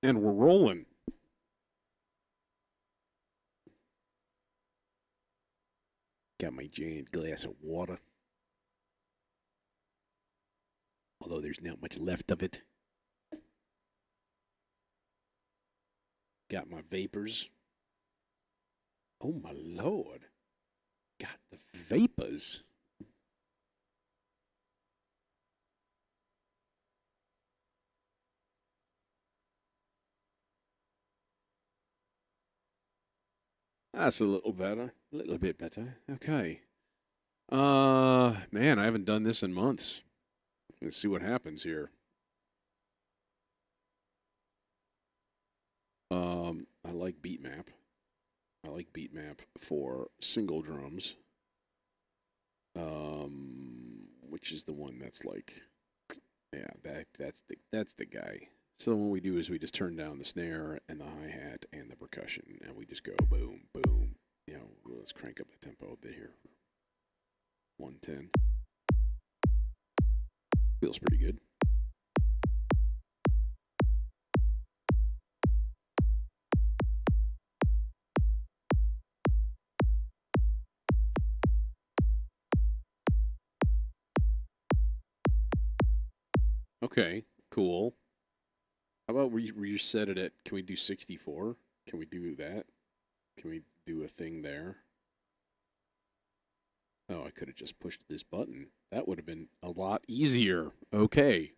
And we're rolling. Got my giant glass of water. Although there's not much left of it. Got my vapors. Oh my lord. Got the vapors. That's a little better. A little bit better. Okay. Man, I haven't done this in months. Let's see what happens here. I like beat map. I like beat map for single drums. Which is the one that's like, yeah, that's the guy. So what we do is we just turn down the snare and the hi hat and the percussion, and we just go boom, boom. You know, let's crank up the tempo a bit here. 110 feels pretty good. Okay, cool. How about we reset it at? Can we do 64? Can we do that? Can we do a thing there? Oh, I could have just pushed this button. That would have been a lot easier. Okay.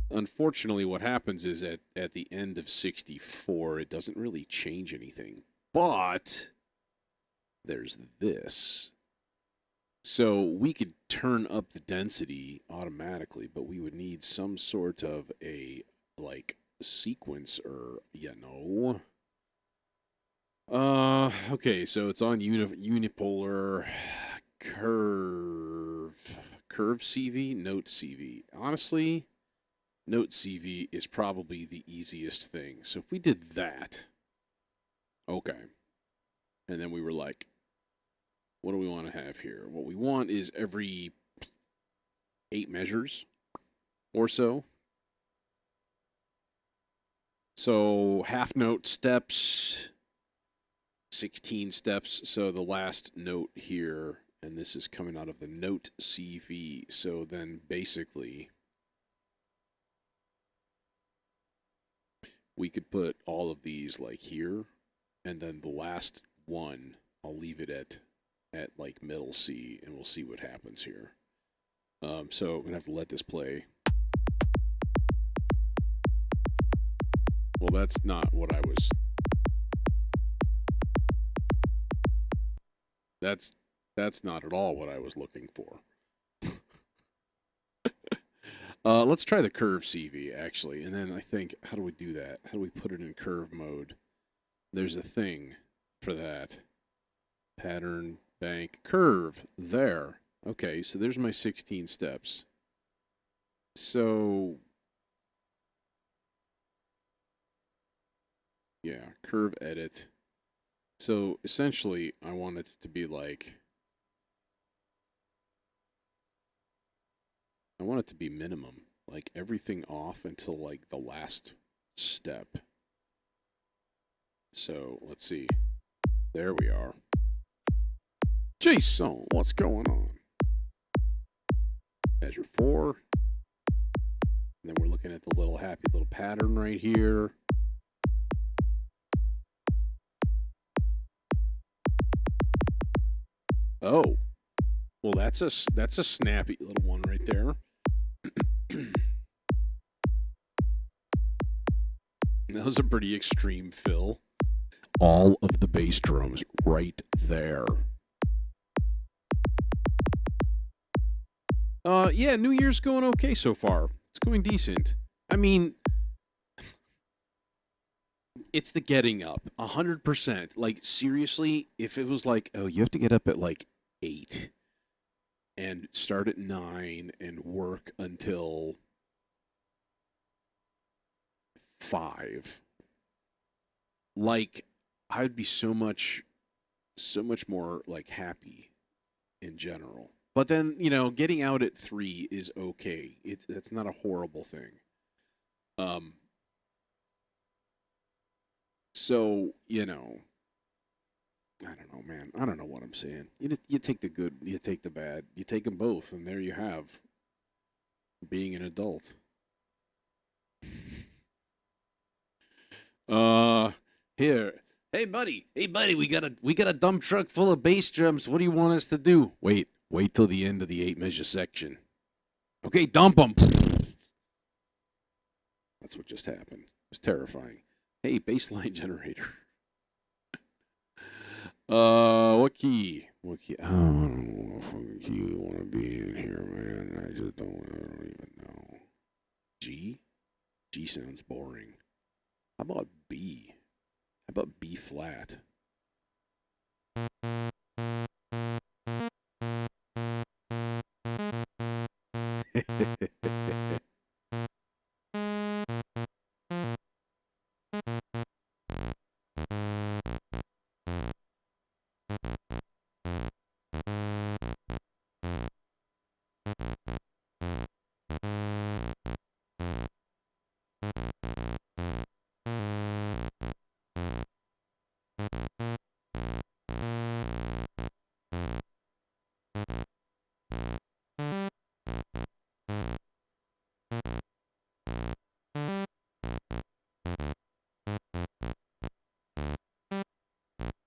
Unfortunately, what happens is at the end of 64, it doesn't really change anything. But there's this. So we could turn up the density automatically, but we would need some sort of a like sequencer, you know. Okay, so it's on unipolar curve CV, note CV. Honestly, note CV is probably the easiest thing. So if we did that, okay, and then we were like, what do we want to have here? What we want is every 8 measures or so. So half note steps, 16 steps. So the last note here, and this is coming out of the note CV. So then basically we could put all of these like here, and then the last one, I'll leave it at like middle C, and we'll see what happens here. So I'm gonna have to let this play. Well, that's not what I was. That's not at all what I was looking for. Let's try the curve CV actually, and then I think, how do we do that? How do we put it in curve mode? There's a thing for that. Pattern, bank, curve. There. Okay, so there's my 16 steps. So, yeah, curve edit. So essentially, I want it to be like, I want it to be minimum, like everything off until like the last step. So let's see. There we are. Jason, what's going on? Measure 4. And then we're looking at the little happy little pattern right here. Oh, well, that's a snappy little one right there. That was a pretty extreme fill. All of the bass drums right there. Yeah, New Year's going okay so far. It's going decent. I mean, it's the getting up, 100%. Like seriously, if it was like, oh, you have to get up at like 8 and start at 9 and work until 5, like I'd be so much so much more like happy in general. But then, you know, getting out at 3 is okay. That's not a horrible thing. Um, so, you know, I don't know, man. I don't know what I'm saying. You take the good, you take the bad, you take them both, and there you have being an adult. Uh, Here, hey buddy, we got a dump truck full of bass drums. What do you want us to do? Wait till the end of the 8 measure section. Okay, dump them. That's what just happened. It was terrifying. Hey, baseline generator. What key? What key? I don't know what fucking key you want to be in here, man. I don't even know. G? G sounds boring. How about B? How about B flat?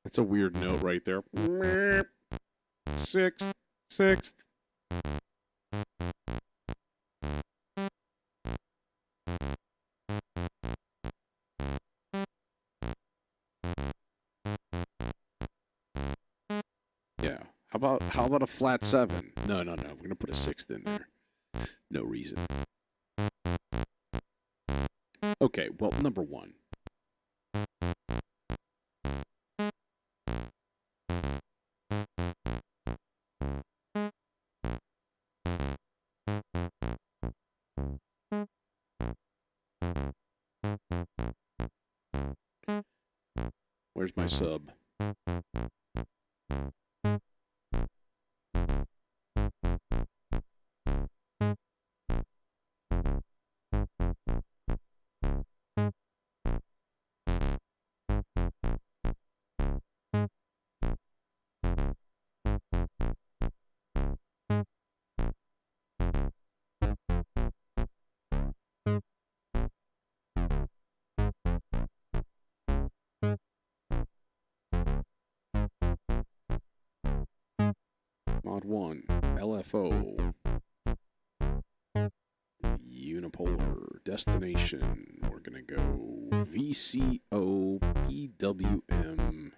That's a weird note right there. Sixth, sixth. Yeah. How about a flat 7? No. We're gonna put a sixth in there. No reason. Okay. Well, number 1. Where's my sub? Mod 1. LFO. Unipolar. Destination. We're gonna go VCO PWM.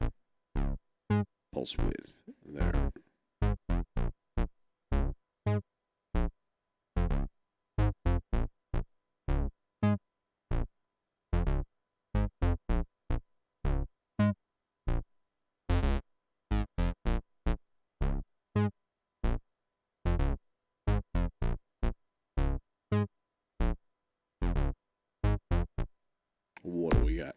Pulse width. There. What do we got?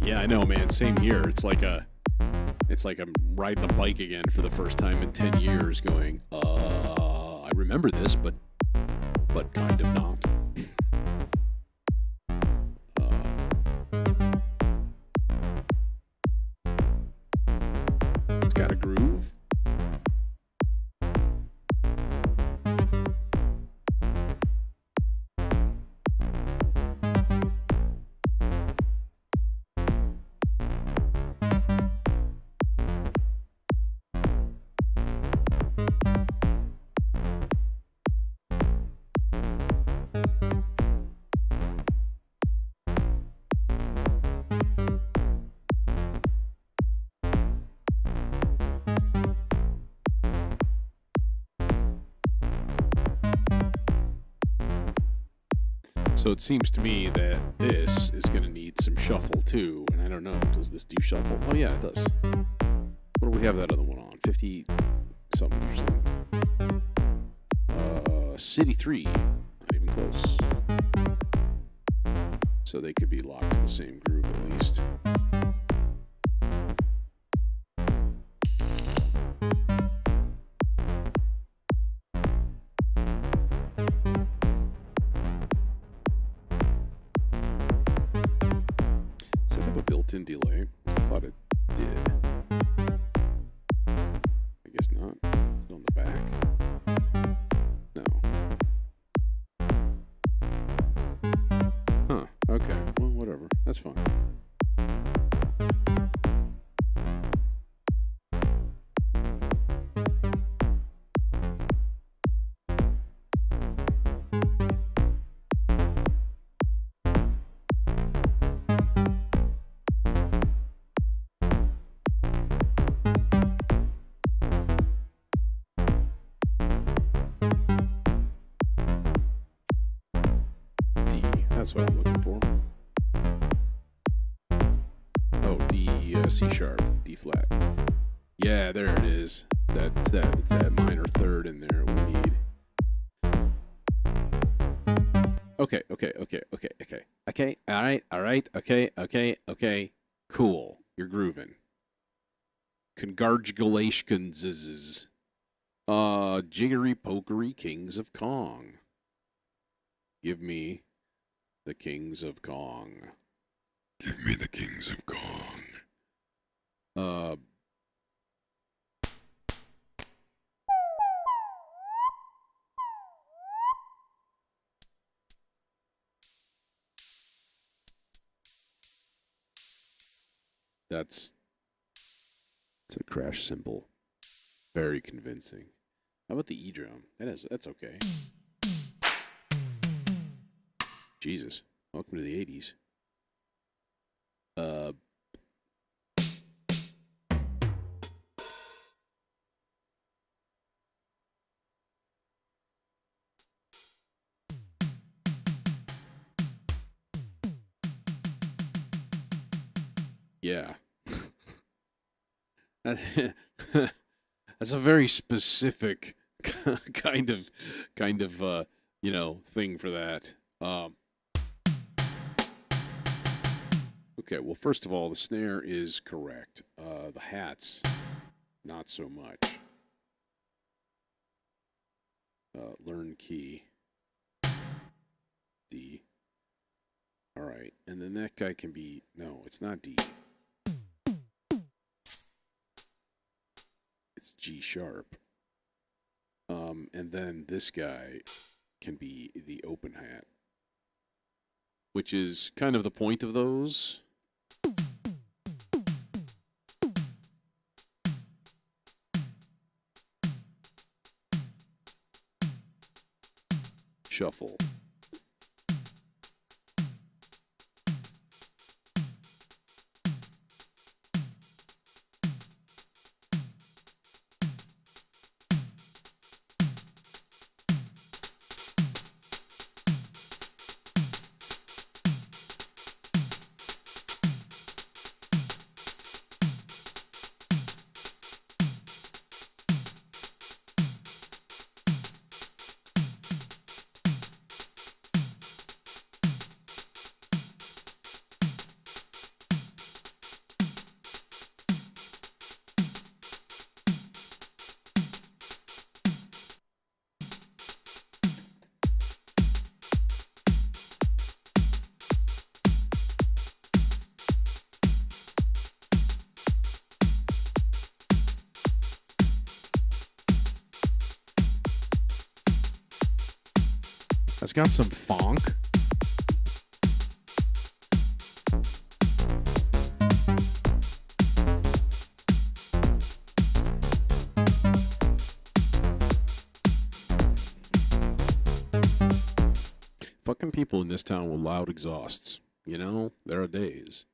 Yeah, I know, man. Same here. It's like I'm riding a bike again for the first time in 10 years going, I remember this, but kind of not. It's got a groove. So it seems to me that this is going to need some shuffle too. And I don't know, does this do shuffle? Oh yeah, it does. What do we have that other one on? 50 something percent. City 3, not even close. So they could be locked in the same group at least. Does it have a built-in delay? I thought it did. I guess not. Is it on the back? No. Huh. Okay. Well, whatever. That's fine. D. That's what I'm looking for. Oh, D, C sharp, D flat. Yeah, there it is. It's that minor third in there we need. Okay. All right. Okay. Cool. You're grooving. Congratulations. Jiggery pokery Kings of Kong. Give me the Kings of Kong. Give me the Kings of Kong. That's a crash cymbal. Very convincing. How about the E drum? That's okay. Jesus. Welcome to the 80s. Yeah. That's a very specific kind of thing for that. Okay, well, first of all, the snare is correct. The hats, not so much. Learn key. D. All right, and then that guy can be, no, it's not D. It's G sharp. And then this guy can be the open hat, which is kind of the point of those. Shuffle. It's got some funk. Fucking people in this town with loud exhausts. You know, there are days.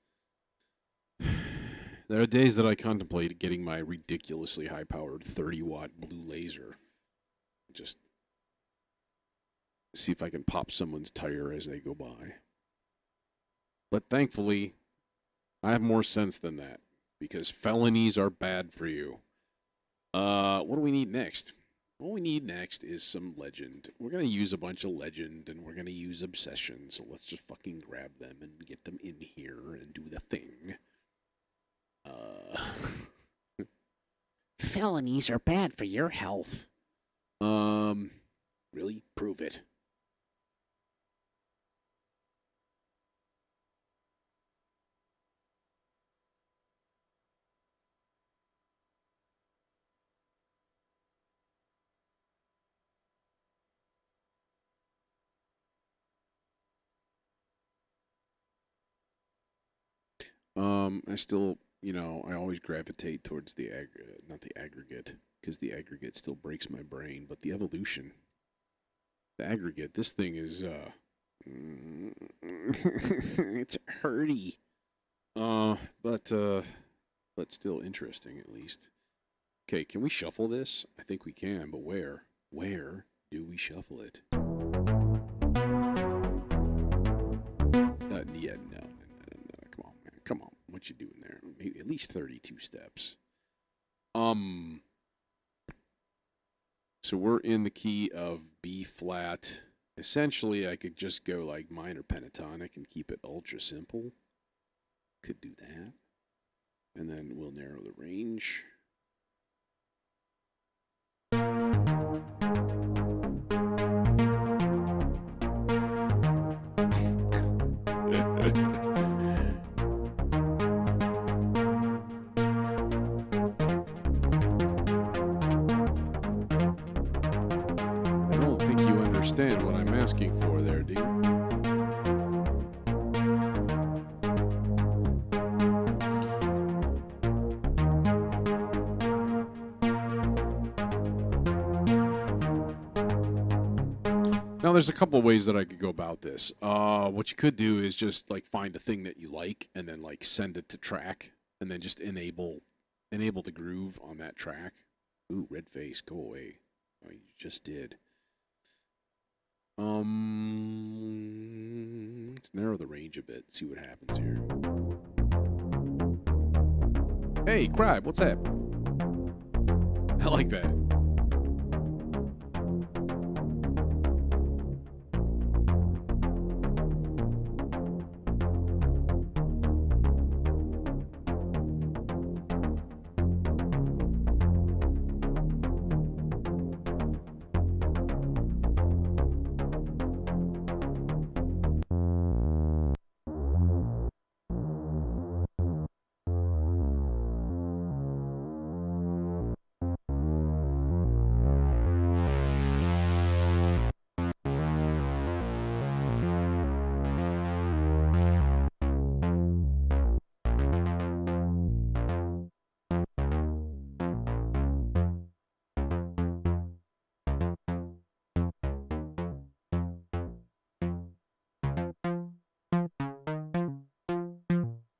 There are days that I contemplate getting my ridiculously high-powered 30-watt blue laser. Just See if I can pop someone's tire as they go by. But thankfully, I have more sense than that because felonies are bad for you. What do we need next? What we need next is some legend. We're going to use a bunch of legend and we're going to use obsession. So let's just fucking grab them and get them in here and do the thing. Felonies are bad for your health. Really? Prove it. I still, I always gravitate towards the not the aggregate, because the aggregate still breaks my brain, but the evolution, the aggregate, this thing is, it's hurty. But still interesting at least. Okay, can we shuffle this? I think we can, but where? Where do we shuffle it? Yeah, no. Come on, man. Come on. What you doing there? Maybe at least 32 steps. So we're in the key of B flat. Essentially, I could just go like minor pentatonic and keep it ultra simple. Could do that. And then we'll narrow the range. I don't think you understand what I'm asking for there, do you? Now, there's a couple of ways that I could go about this. What you could do is just like find a thing that you like and then like send it to track and then just enable the groove on that track. Ooh, red face, go away. Oh, you just did. Let's narrow the range a bit, see what happens here. Hey, Cribe, what's up? I like that.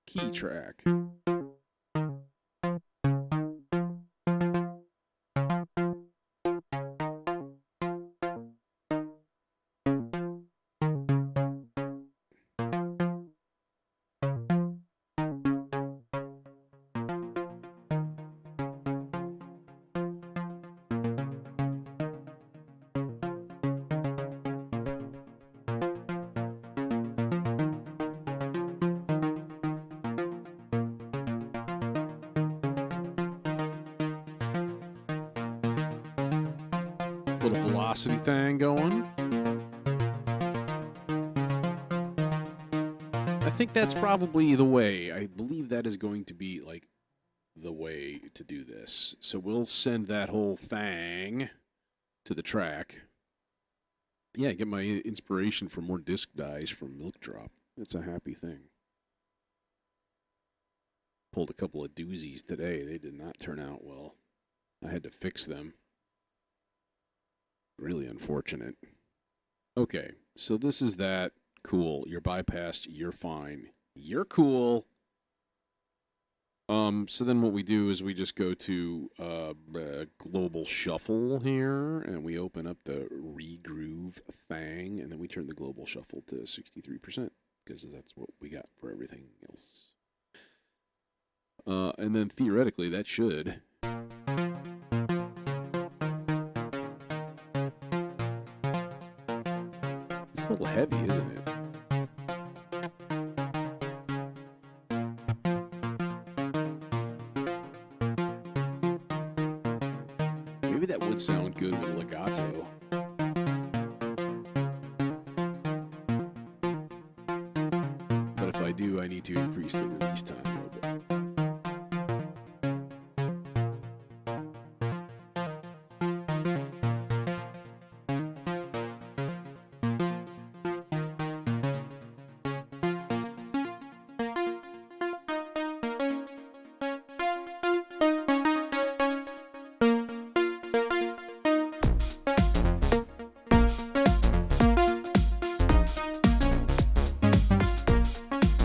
Key track. Little velocity thing going. I think that's probably the way. I believe that is going to be like the way to do this. So we'll send that whole thing to the track. Yeah, get my inspiration for more disc dies from Milk Drop. It's a happy thing. Pulled a couple of doozies today. They did not turn out well. I had to fix them. Really unfortunate. Okay, so this is that. Cool. You're bypassed. You're fine. You're cool. So then what we do is we just go to global shuffle here, and we open up the regroove thing, and then we turn the global shuffle to 63% because that's what we got for everything else. And then theoretically that should. It's a little heavy, isn't it? Maybe that would sound good with legato. But if I do, I need to increase the release time a little bit.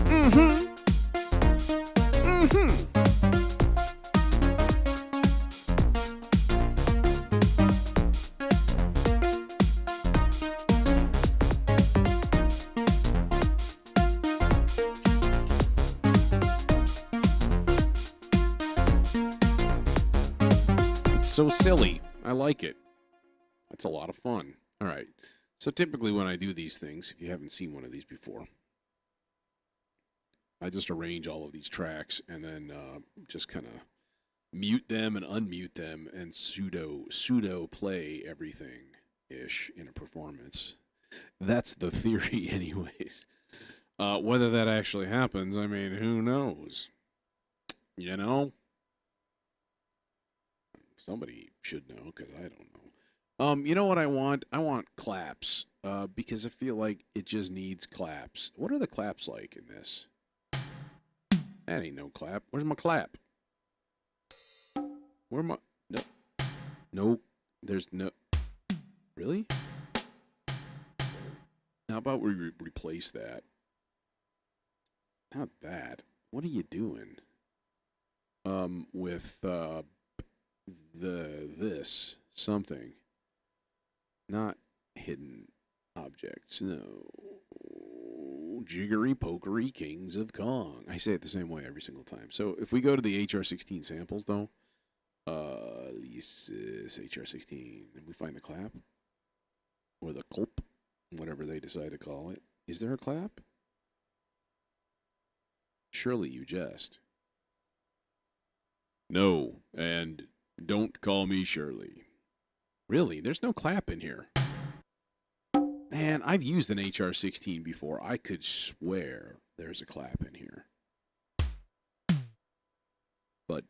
Mm-hmm. Mm-hmm. It's so silly. I like it. That's a lot of fun. All right. So typically when I do these things, if you haven't seen one of these before, I just arrange all of these tracks and then just kind of mute them and unmute them and pseudo play everything ish in a performance. That's the theory, anyways. Whether that actually happens, I mean, who knows? You know, somebody should know because I don't know. You know what I want? I want claps. Because I feel like it just needs claps. What are the claps like in this? That ain't no clap. Where's my clap? Where my no no? There's no. Really? How about we replace that? Not that. What are you doing? With this something, not hidden objects. No. Jiggery pokery kings of Kong. I say it the same way every single time. So if we go to the HR16 samples though, Lisa's HR16, and we find the clap or the culp, whatever they decide to call it. Is there a clap? Surely you jest. No, and don't call me Shirley. Really? There's no clap in here. Man, I've used an HR16 before. I could swear there's a clap in here. But,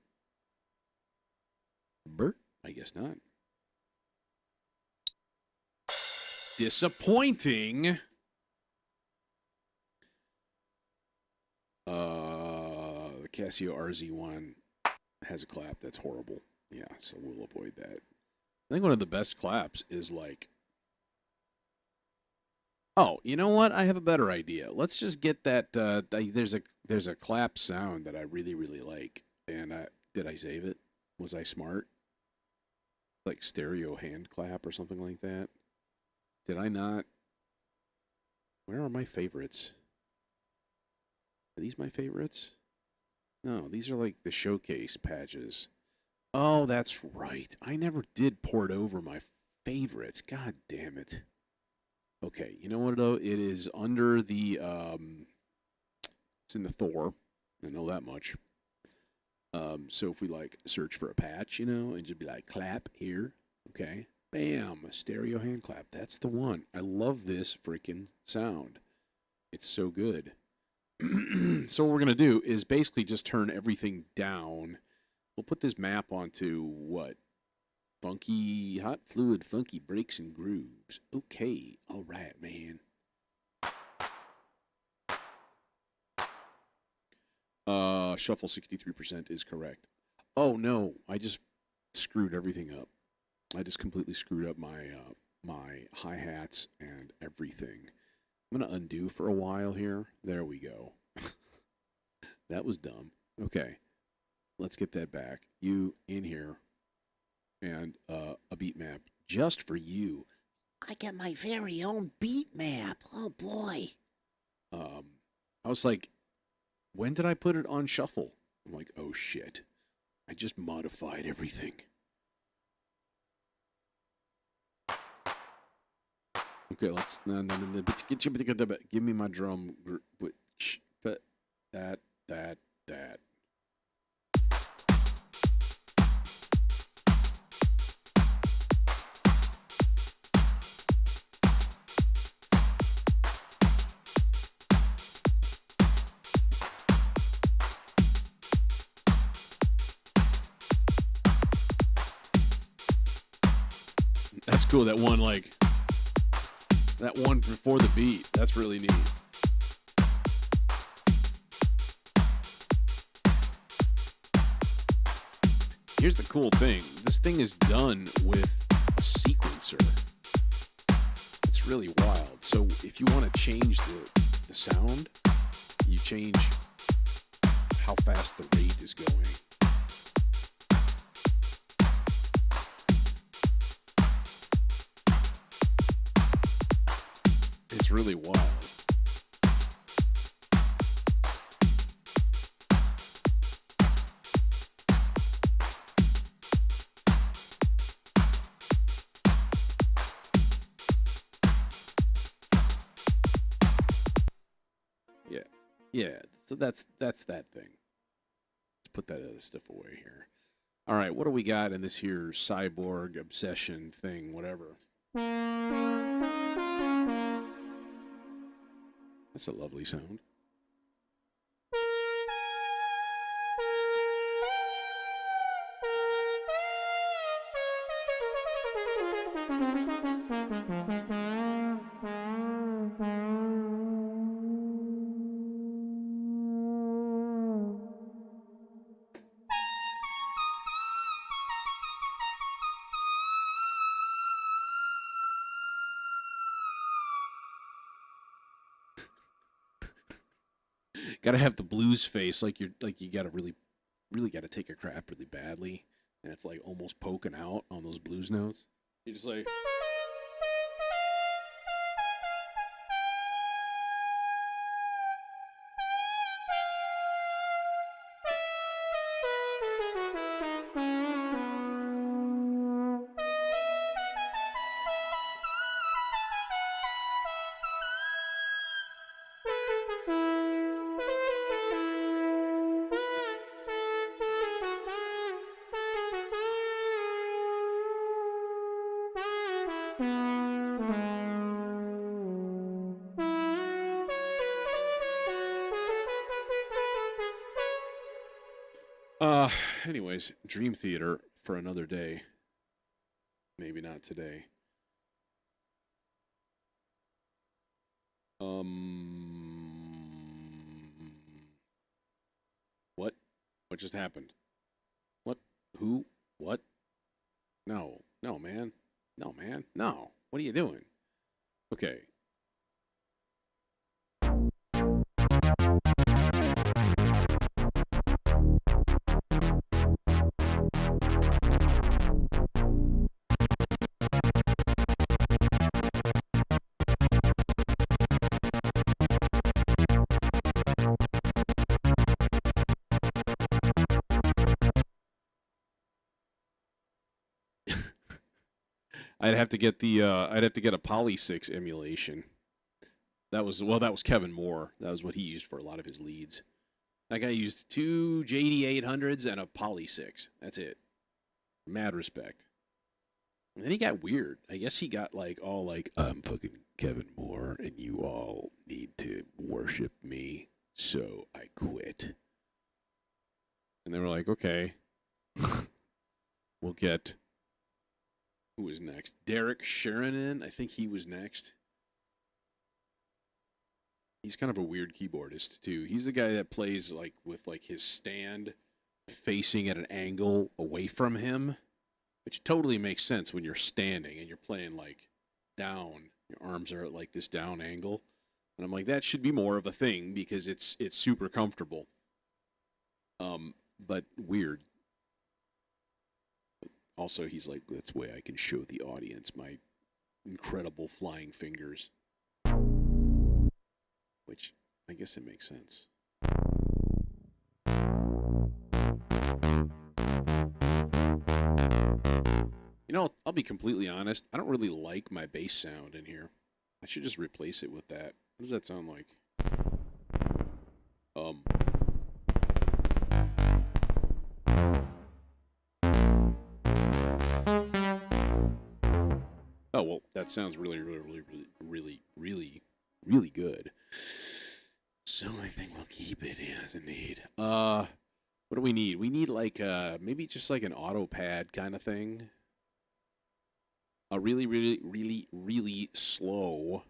Bert, I guess not. Disappointing. The Casio RZ1 has a clap that's horrible. Yeah, so we'll avoid that. I think one of the best claps is like, oh, you know what? I have a better idea. Let's just get that. There's a clap sound that I really like, and did I save it? Was I smart? Like stereo hand clap or something like that. Did I not? Where are my favorites? Are these my favorites? No, these are like the showcase patches. Oh, that's right. I never did port over my favorites. God damn it. Okay, you know what though? It is under the it's in the Thor. I know that much. So if we like search for a patch, you know, and just be like clap here, okay, bam, stereo hand clap. That's the one. I love this freaking sound. It's so good. So what we're gonna do is basically just turn everything down. We'll put this map onto what? Funky, hot fluid, funky breaks and grooves. Okay, all right, man. Shuffle 63% is correct. Oh no, I just screwed everything up. I just completely screwed up my my hi-hats and everything. I'm gonna undo for a while here. There we go. That was dumb. Okay. let's get that back. You in here and a beat map just for you. I get my very own beat map. Oh boy. I was like, when did I put it on shuffle? I'm like, oh shit. I just modified everything. Okay, let's give me my drum. But that. That's cool. That one before the beat. That's really neat. Here's the cool thing. This thing is done with a sequencer. It's really wild. So if you want to change the sound, you change how fast the rate is going. It's really wild. Yeah. So that's that thing. Let's put that other stuff away here. All right, what do we got in this here cyborg obsession thing, whatever? That's a lovely sound. Gotta have the blues face, like you gotta really gotta take a crap really badly, and it's like almost poking out on those blues notes. You're just like. Anyways, Dream Theater for another day. Maybe not today. What? What just happened? What? Who? What? No. No, man. No, man. No. What are you doing? Okay. I'd have to get a Poly 6 emulation. That was Kevin Moore. That was what he used for a lot of his leads. That guy used two JD800s and a Poly 6. That's it. Mad respect. And then he got weird. I guess he got like all like, I'm fucking Kevin Moore and you all need to worship me, so I quit. And they were like, okay. We'll get, who was next? Derek Sheridan. I think he was next. He's kind of a weird keyboardist too. He's the guy that plays like with like his stand facing at an angle away from him, which totally makes sense when you're standing and you're playing like down. Your arms are at like this down angle. And I'm like, that should be more of a thing because it's super comfortable. but weird. Also, he's like, that's the way I can show the audience my incredible flying fingers. Which, I guess it makes sense. You know, I'll be completely honest. I don't really like my bass sound in here. I should just replace it with that. What does that sound like? Um. Oh well, that sounds really good. So I think we'll keep it. Yes, indeed. What do we need? We need like maybe just like an auto pad kind of thing. A really slow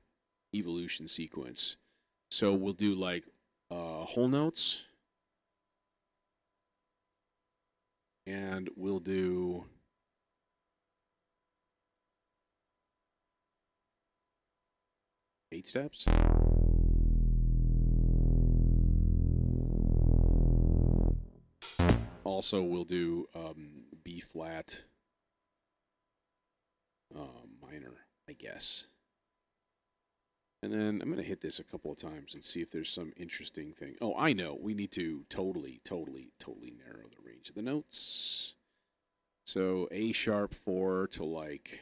evolution sequence. So we'll do like whole notes, and we'll do eight steps. Also, we'll do B flat minor, I guess. And then I'm going to hit this a couple of times and see if there's some interesting thing. Oh, I know. We need to totally narrow the range of the notes. So A sharp 4 to like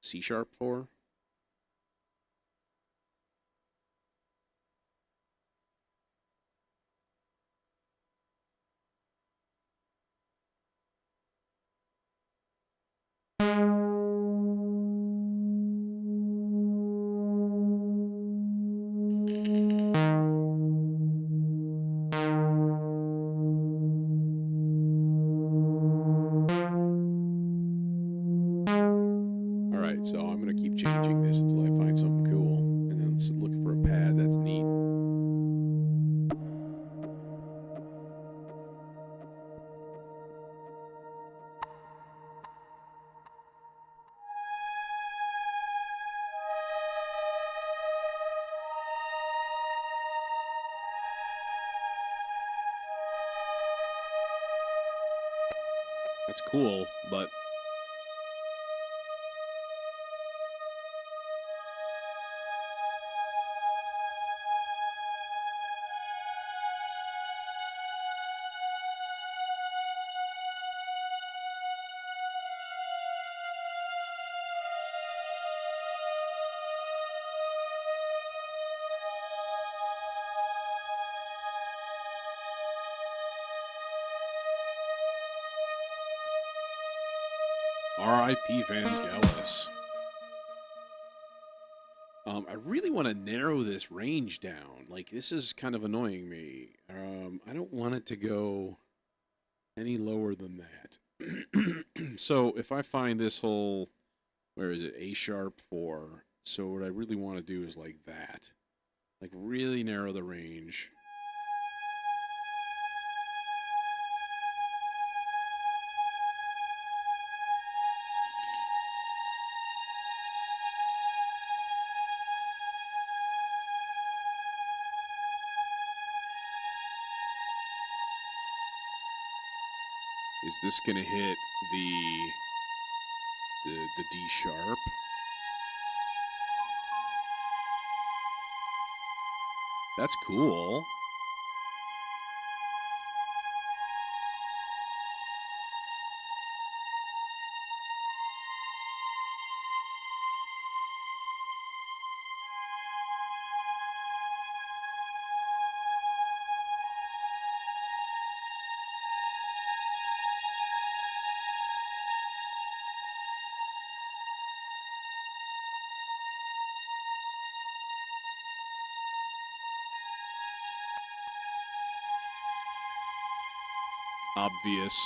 C sharp 4. All right, so I'm going to keep changing this until I find something cool. And then let's look for a pad that's neat. That's cool, but R.I.P. Vangelis. I really want to narrow this range down. Like, this is kind of annoying me. I don't want it to go any lower than that. So if I find this whole, where is it, A sharp 4. So what I really want to do is like that. Like, really narrow the range. Is this going to hit the D sharp? That's cool. Obvious.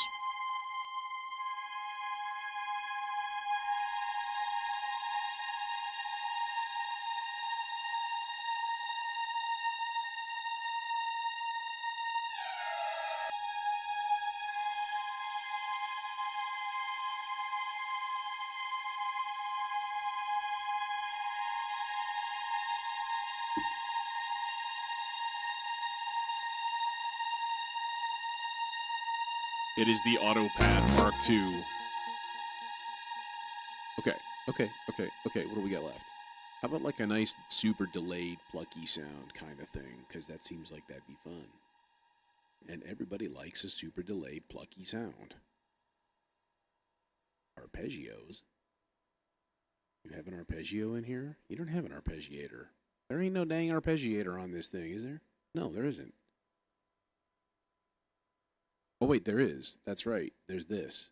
It is the AutoPad Mark II. Okay. What do we got left? How about like a nice, super delayed, plucky sound kind of thing? Because that seems like that'd be fun. And everybody likes a super delayed, plucky sound. Arpeggios. You have an arpeggio in here? You don't have an arpeggiator. There ain't no dang arpeggiator on this thing, is there? No, there isn't. Oh wait, there is. That's right. There's this.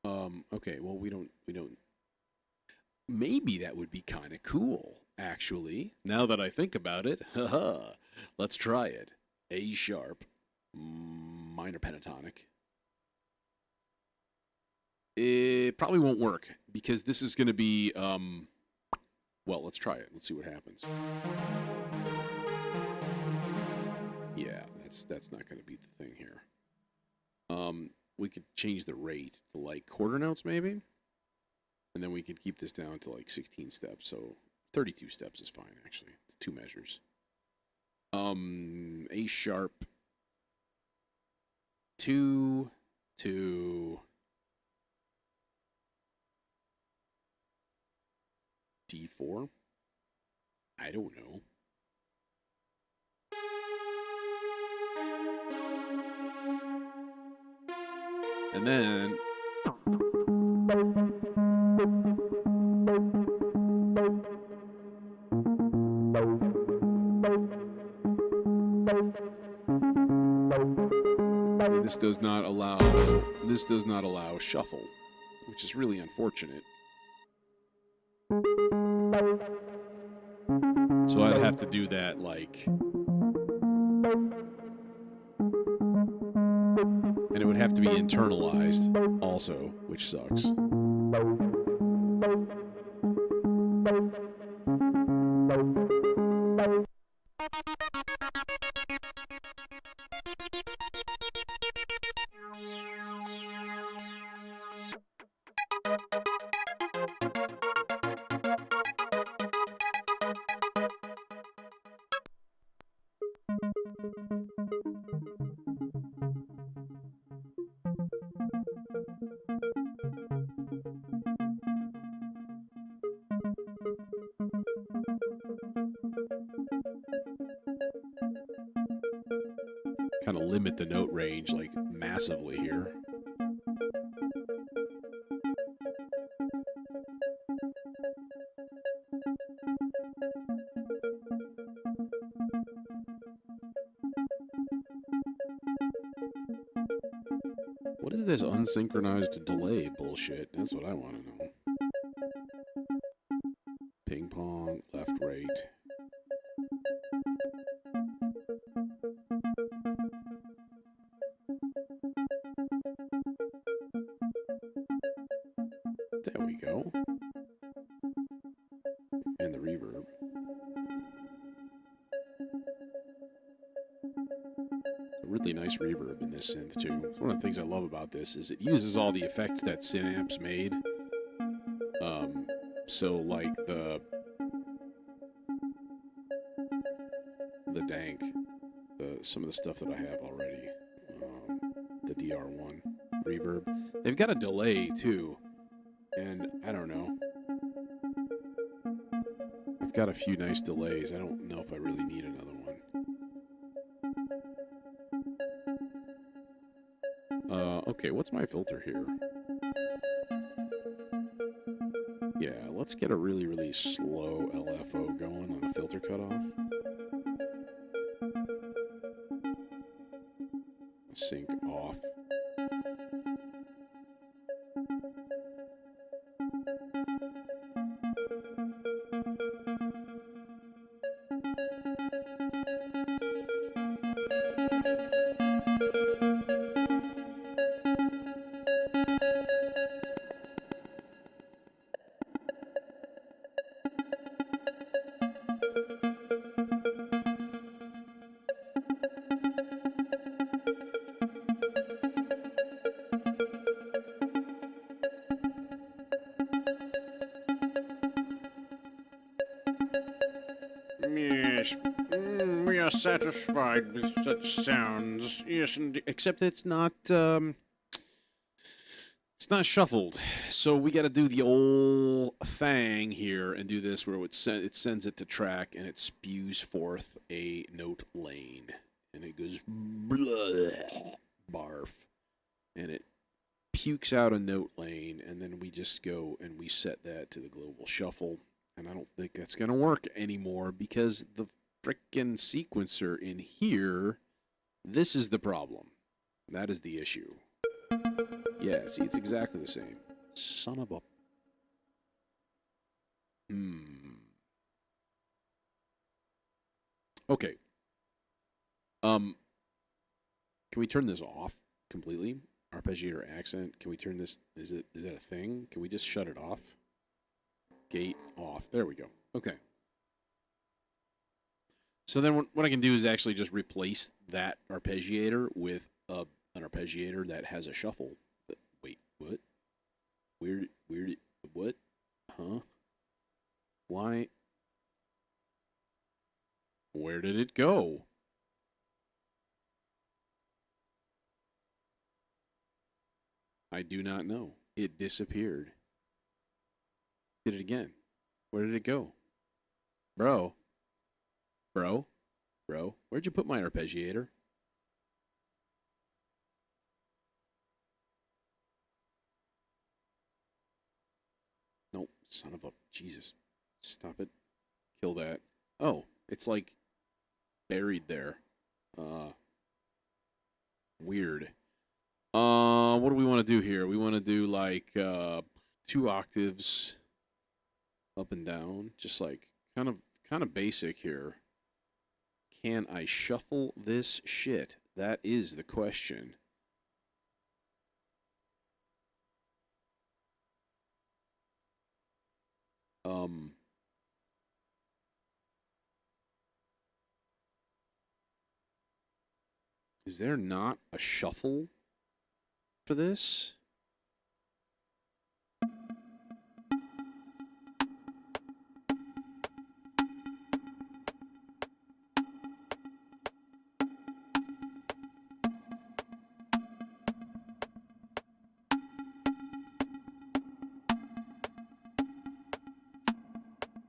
Okay, well we don't maybe that would be kind of cool, actually. Now that I think about it. Haha. Let's try it. A sharp, minor pentatonic. It probably won't work because this is going to be well, let's try it. Let's see what happens. Yeah, that's not going to be the thing here. We could change the rate to like quarter notes maybe. And then we could keep this down to like 16 steps. So 32 steps is fine actually. It's 2 measures. A sharp 2 to D4. I don't know. And then and this does not allow shuffle, which is really unfortunate. So I'd have to do that like, and it would have to be internalized also, which sucks. Kind of limit the note range like massively here. What is this unsynchronized delay bullshit? That's what I want to know. Ping pong, left, right. There we go. And the reverb. It's a really nice reverb in this synth too. It's one of the things I love about this is it uses all the effects that Synapse made. So like the dank, some of the stuff that I have already, the DR1 reverb. They've got a delay too, and I don't know. I've got a few nice delays. I don't know if I really need another one. Okay, what's my filter here? Yeah, let's get a really, really slow LFO going on the filter cutoff. Sync off. Yes, we are satisfied with such sounds. Yes, indeed. Except it's not It's not shuffled, so we got to do the old thing here and do this where it sends it to track and it spews forth a note lane, and it goes barf, and it pukes out a note lane, and then we just go and we set that to the global shuffle. And I don't think that's gonna work anymore because the frickin' sequencer in here, this is the problem. That is the issue. Yeah, see, it's exactly the same. Son of a... Okay. Can we turn this off completely? Arpeggiator accent. Can we turn this... Is that a thing? Can we just shut it off? Gate off. There we go. Okay. So then what I can do is actually just replace that arpeggiator with an arpeggiator that has a shuffle. Wait, what? Weird, what? Huh? Why? Where did it go? I do not know. It disappeared. Did it again. Where did it go? Bro. Where'd you put my arpeggiator? Nope, son of a... Jesus. Stop it. Kill that. Oh, it's like buried there. Weird. What do we want to do here? We want to do like 2 octaves up and down, just like kind of basic here. Can I shuffle this shit? That is the question. Is there not a shuffle for this?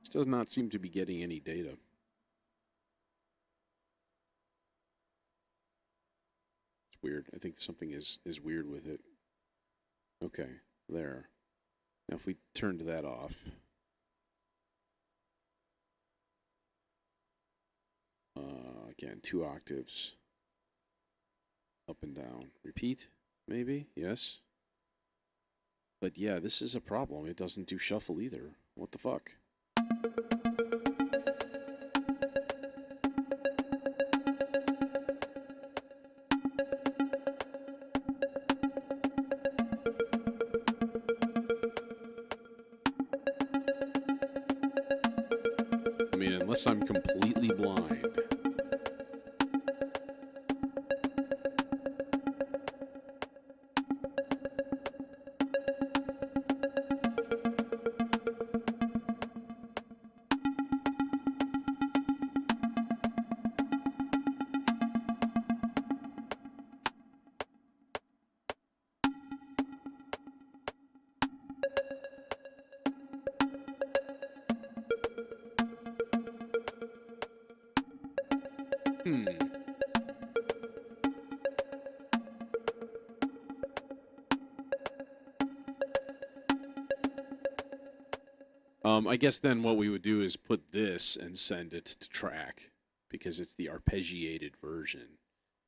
This does not seem to be getting any data. It's weird. I think something is weird with it. Okay, there. Now if we turned that off. Again, 2 octaves. Up and down. Repeat, maybe? Yes. But yeah, this is a problem. It doesn't do shuffle either. What the fuck? I mean, unless I'm completely blind. I guess then what we would do is put this and send it to track because it's the arpeggiated version,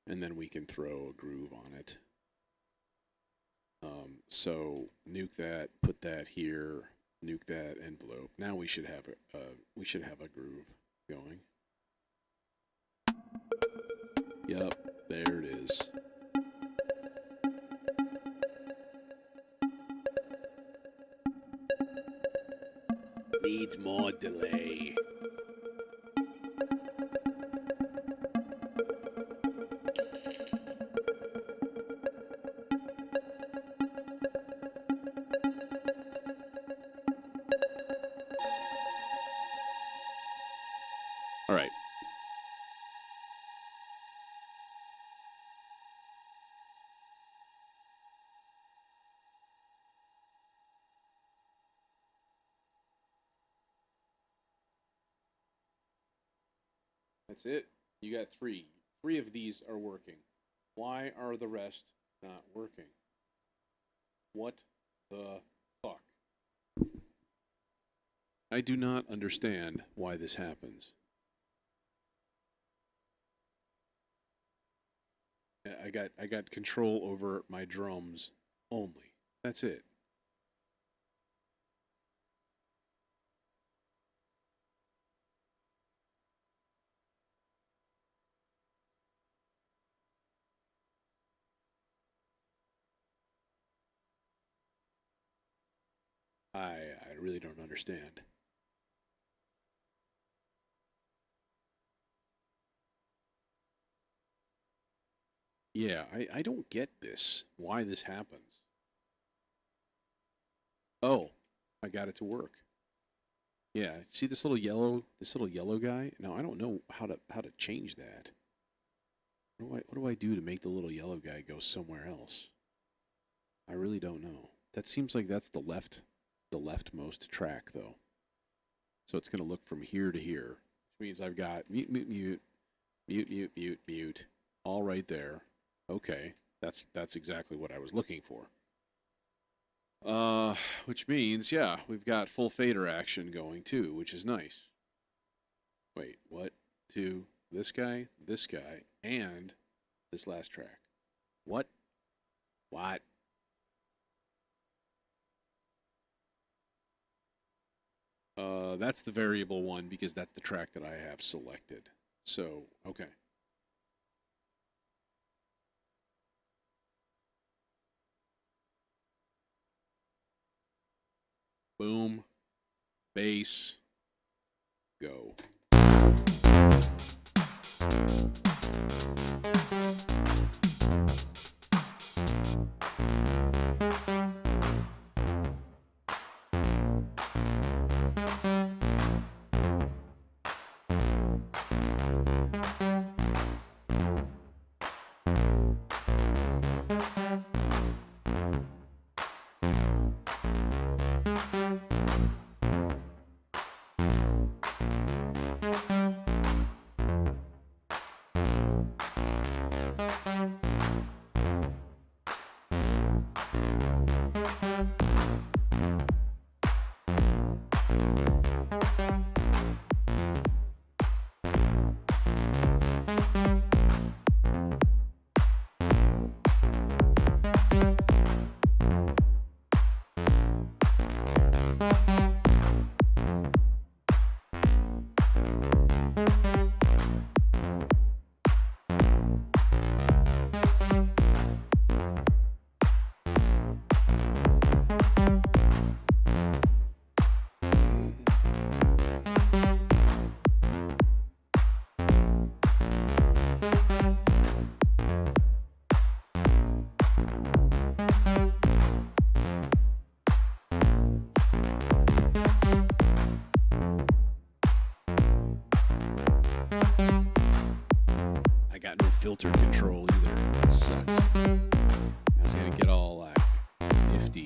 and then we can throw a groove on it. So nuke that, put that here, nuke that envelope. Now we should have a groove going. Yep, there it is. Needs more delay. All right. That's it. You got three. Three of these are working. Why are the rest not working? What the fuck? I do not understand why this happens. I got control over my drums only. That's it. I really don't understand. Yeah, I don't get this. Why this happens. Oh, I got it to work. Yeah, see this little yellow guy? Now I don't know how to change that. What do I do to make the little yellow guy go somewhere else? I really don't know. That seems like that's the leftmost track though. So it's going to look from here to here, which means I've got mute, mute, mute, mute, mute, mute, mute, all right there. Okay, that's exactly what I was looking for. Which means, yeah, we've got full fader action going too, which is nice. Wait, what? To this guy, and this last track. What? What? That's the variable one because that's the track that I have selected. So, okay. Boom. Bass. Go. I got no filter control either. That sucks. I was gonna get all like nifty.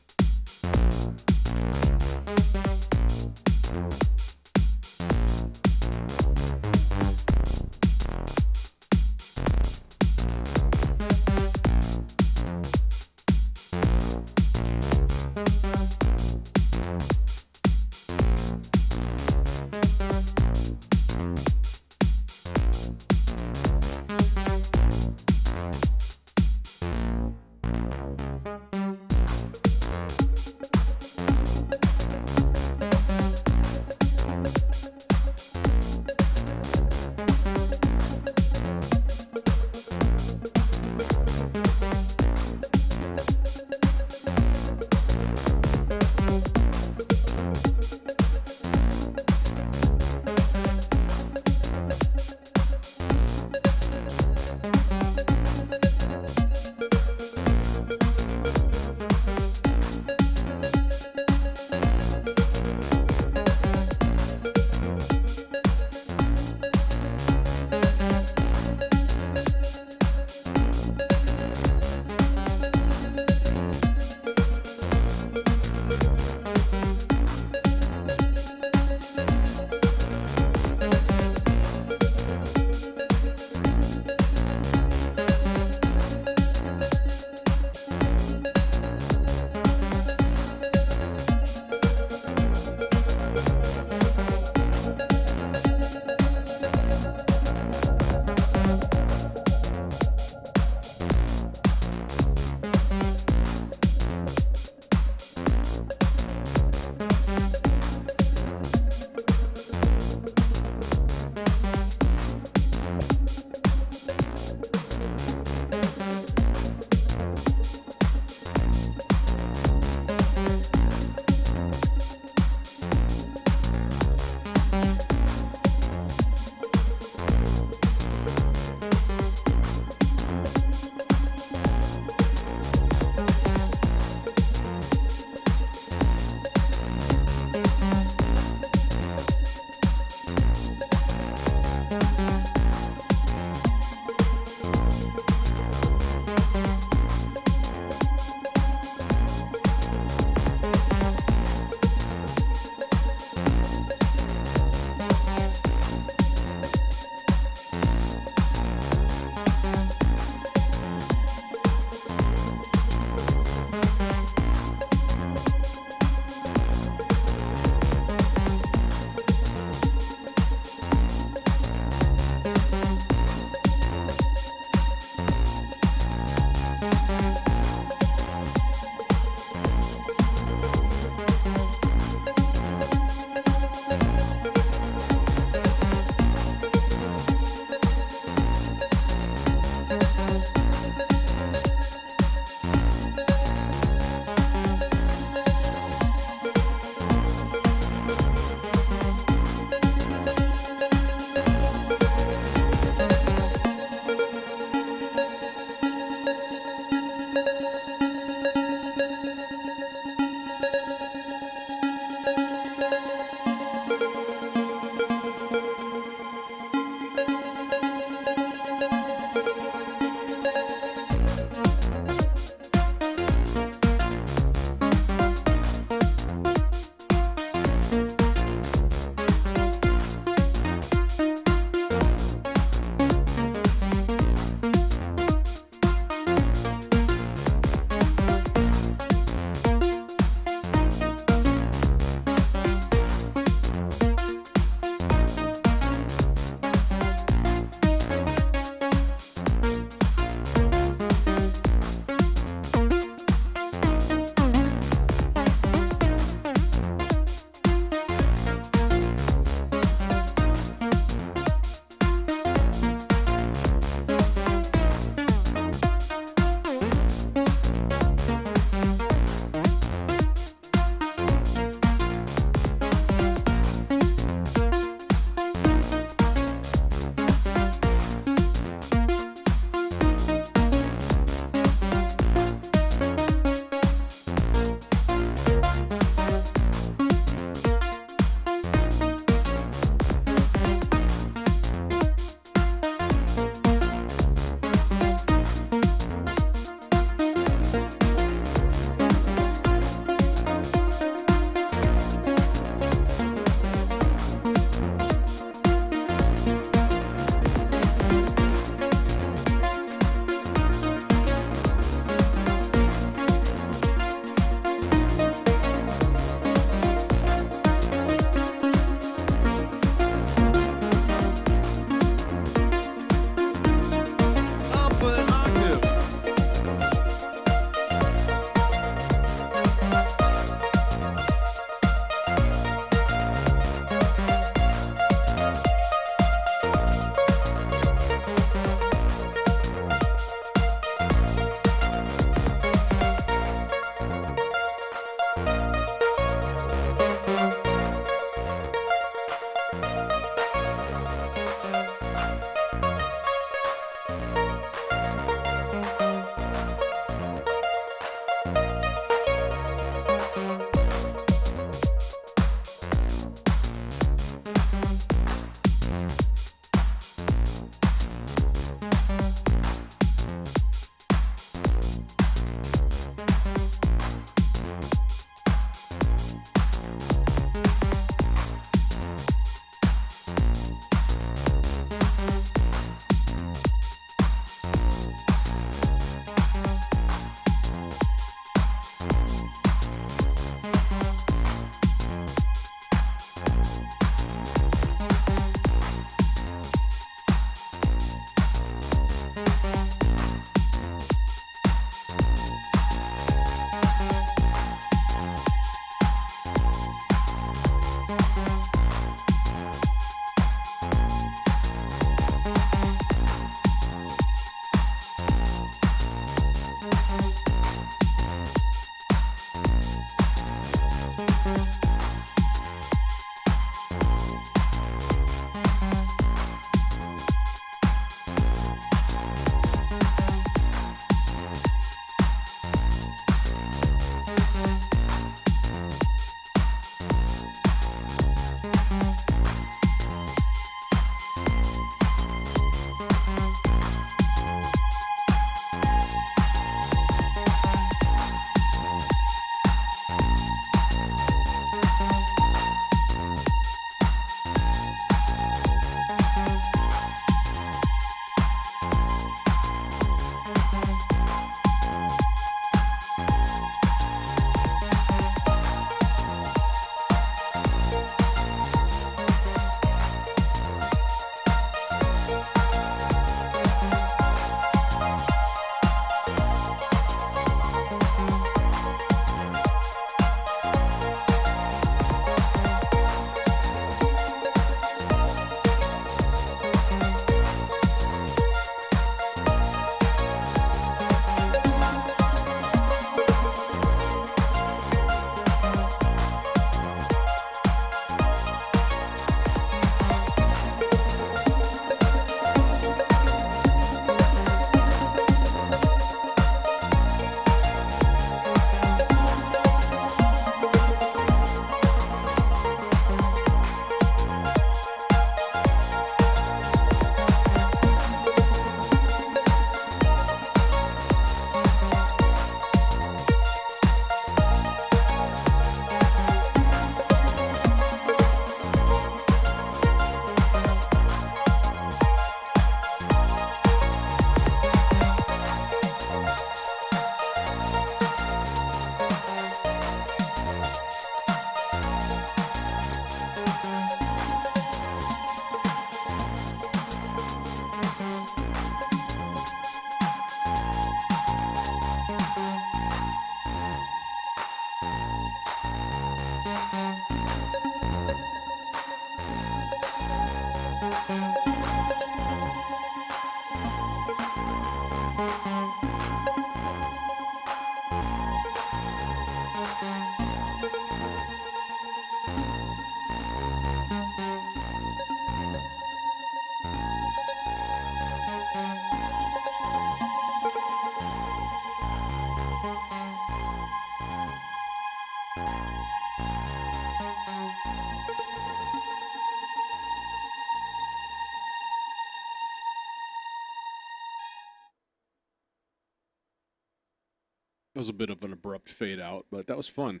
It was a bit of an abrupt fade out, but that was fun.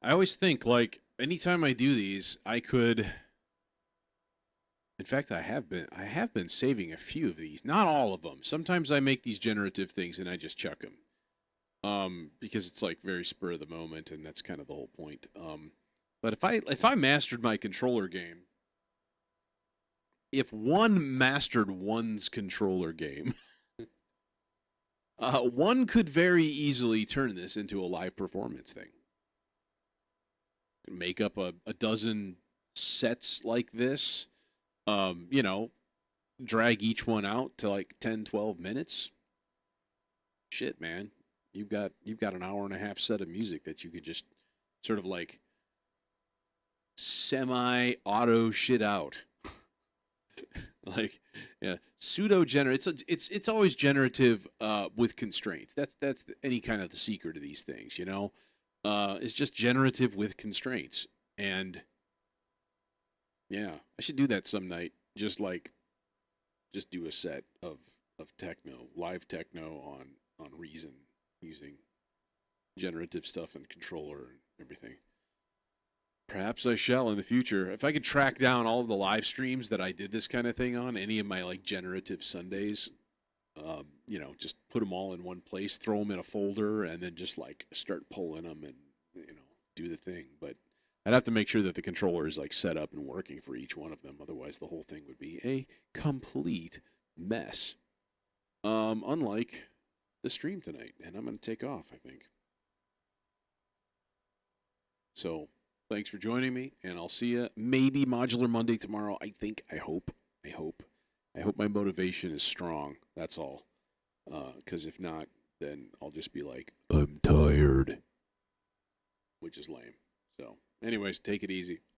I always think like anytime I do these, I could. In fact, I have been saving a few of these. Not all of them. Sometimes I make these generative things and I just chuck them. Because it's like very spur of the moment, and that's kind of the whole point. But if I mastered my controller game, if one mastered one's controller game, one could very easily turn this into a live performance thing. Make up a dozen sets like this. You know, drag each one out to like 10, 12 minutes. Shit, man. You've got an hour and a half set of music that you could just sort of like semi auto shit out. Like, yeah, pseudo generative. It's always generative with constraints. That's any kind of the secret of these things, you know. It's just generative with constraints, and yeah, I should do that some night. Just do a set of techno, live techno on Reason using generative stuff and controller and everything. Perhaps I shall in the future. If I could track down all of the live streams that I did this kind of thing on, any of my like generative Sundays, just put them all in one place, throw them in a folder, and then just like start pulling them and do the thing. But I'd have to make sure that the controller is like set up and working for each one of them. Otherwise, the whole thing would be a complete mess. Unlike the stream tonight, and I'm going to take off, I think. So thanks for joining me, and I'll see you maybe Modular Monday tomorrow. I think. I hope. I hope. I hope my motivation is strong. That's all. Because if not, then I'll just be like, I'm tired, which is lame. So, anyways, take it easy.